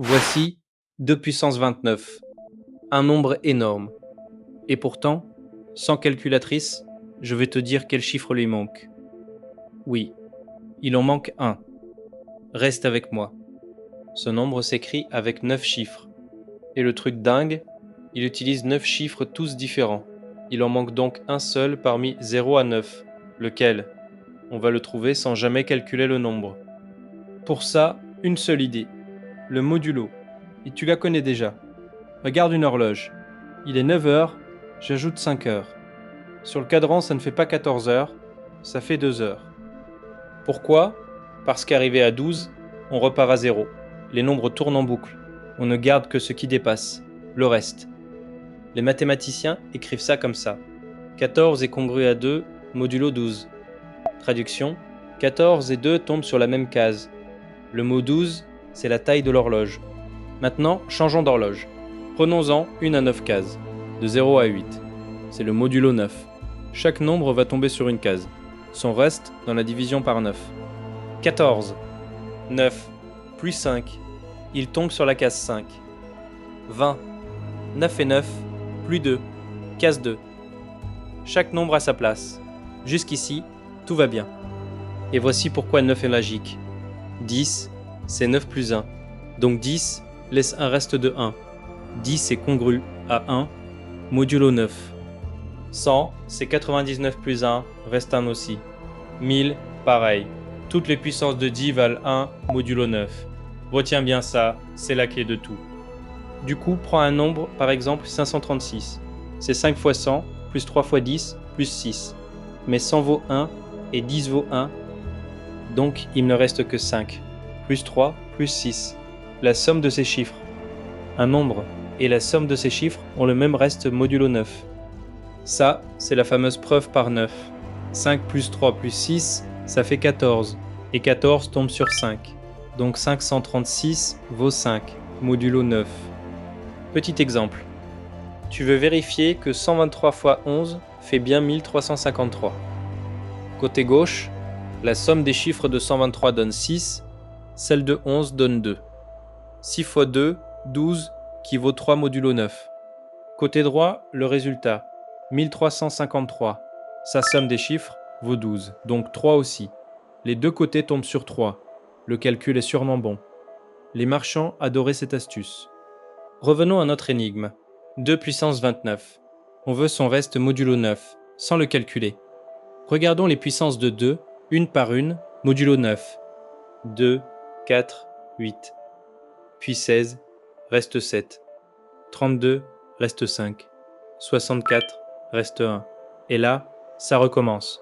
Voici 2 puissance 29, un nombre énorme. Et pourtant, sans calculatrice, je vais te dire quel chiffre lui manque. Oui, il en manque un. Reste avec moi. Ce nombre s'écrit avec 9 chiffres. Et le truc dingue, il utilise 9 chiffres tous différents. Il en manque donc un seul parmi 0 à 9. Lequel? On va le trouver sans jamais calculer le nombre. Pour ça, une seule idée. Le modulo. Et tu la connais déjà. Regarde une horloge. Il est 9 heures, j'ajoute 5 heures. Sur le cadran, ça ne fait pas 14 heures, ça fait 2 heures. Pourquoi? Parce qu'arrivé à 12, on repart à 0. Les nombres tournent en boucle. On ne garde que ce qui dépasse, le reste. Les mathématiciens écrivent ça comme ça. 14 est congru à 2, modulo 12. Traduction, 14 et 2 tombent sur la même case. Le mot 12, c'est la taille de l'horloge. Maintenant, changeons d'horloge. Prenons-en une à 9 cases, de 0 à 8. C'est le modulo 9. Chaque nombre va tomber sur une case. Son reste dans la division par 9. 14. 9 plus 5. Il tombe sur la case 5. 20. 9 et 9 plus 2. Case 2. Chaque nombre a sa place. Jusqu'ici, tout va bien. Et voici pourquoi 9 est magique. 10, c'est 9 plus 1. Donc 10 laisse un reste de 1. 10 est congru à 1, modulo 9. 100, c'est 99 plus 1, reste 1 aussi. 1000, pareil. Toutes les puissances de 10 valent 1, modulo 9. Retiens bien ça, c'est la clé de tout. Du coup, prends un nombre, par exemple 536. C'est 5 fois 100, plus 3 fois 10, plus 6. Mais 100 vaut 1, et 10 vaut 1. Donc, il ne reste que 5. Plus 3, plus 6. La somme de ces chiffres. Un nombre et la somme de ces chiffres ont le même reste modulo 9. Ça, c'est la fameuse preuve par 9. 5 plus 3 plus 6, ça fait 14. Et 14 tombe sur 5. Donc 536 vaut 5, modulo 9. Petit exemple. Tu veux vérifier que 123 fois 11 fait bien 1353. Côté gauche, la somme des chiffres de 123 donne 6, celle de 11 donne 2. 6 fois 2, 12, qui vaut 3 modulo 9. Côté droit, le résultat, 1353. Sa somme des chiffres vaut 12, donc 3 aussi. Les deux côtés tombent sur 3. Le calcul est sûrement bon. Les marchands adoraient cette astuce. Revenons à notre énigme. 2 puissance 29. On veut son reste modulo 9, sans le calculer. Regardons les puissances de 2, une par une, modulo 9. 2, 4, 8. Puis 16, reste 7. 32, reste 5. 64, reste 1. Et là, ça recommence.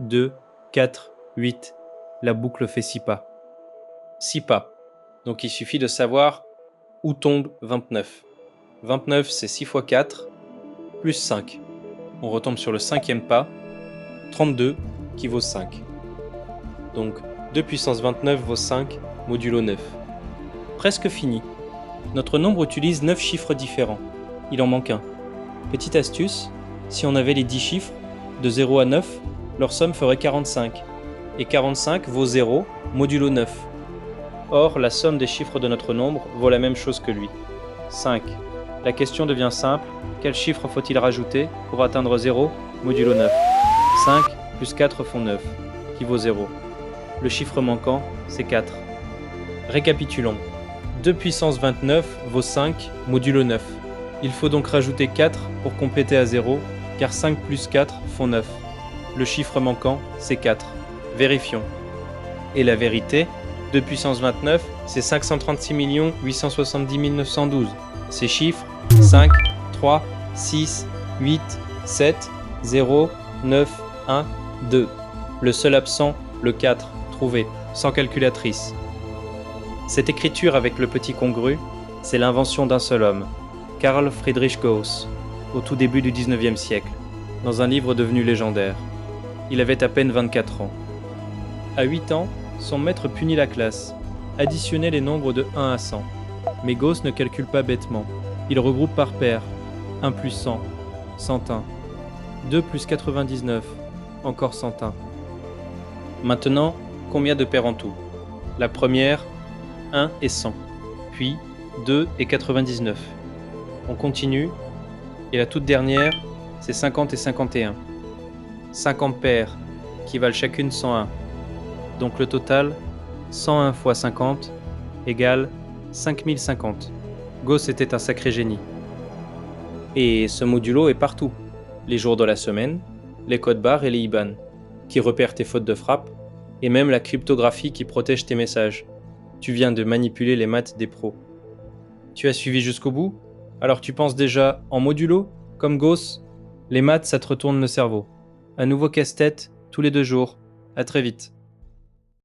2, 4, 8. La boucle fait 6 pas. 6 pas. Donc il suffit de savoir où tombe 29. 29, c'est 6 fois 4, plus 5. On retombe sur le cinquième pas. 32, qui vaut 5. Donc 2 puissance 29 vaut 5, modulo 9. Presque fini. Notre nombre utilise 9 chiffres différents. Il en manque un. Petite astuce, si on avait les 10 chiffres, de 0 à 9, leur somme ferait 45. Et 45 vaut 0, modulo 9. Or, la somme des chiffres de notre nombre vaut la même chose que lui. 5. La question devient simple. Quel chiffre faut-il rajouter pour atteindre 0, modulo 9? 5 plus 4 font 9, qui vaut 0. Le chiffre manquant, c'est 4. Récapitulons. 2 puissance 29 vaut 5, modulo 9. Il faut donc rajouter 4 pour compléter à 0, car 5 plus 4 font 9. Le chiffre manquant, c'est 4. Vérifions. Et la vérité, 2 puissance 29, c'est 536 870 912. Ces chiffres, 5, 3, 6, 8, 7, 0, 9, 1, 2. Le seul absent, le 4, trouvé, sans calculatrice. Cette écriture avec le petit congru, c'est l'invention d'un seul homme, Carl Friedrich Gauss, au tout début du 19e siècle, dans un livre devenu légendaire. Il avait à peine 24 ans. À 8 ans, son maître punit la classe, additionnait les nombres de 1 à 100. Mais Gauss ne calcule pas bêtement, il regroupe par paires. 1 plus 100, 101. 2 plus 99, encore 101. Maintenant, combien de paires en tout? La première, 1 et 100. Puis 2 et 99. On continue. Et la toute dernière, c'est 50 et 51. 50 paires qui valent chacune 101. Donc le total, 101 fois 50 égale 5050. Gauss était un sacré génie. Et ce modulo est partout. Les jours de la semaine, les codes barres et les IBAN, qui repèrent tes fautes de frappe, et même la cryptographie qui protège tes messages. Tu viens de manipuler les maths des pros. Tu as suivi jusqu'au bout? Alors tu penses déjà en modulo, comme Gauss? Les maths, ça te retourne le cerveau. Un nouveau casse-tête, tous les 2 jours. À très vite.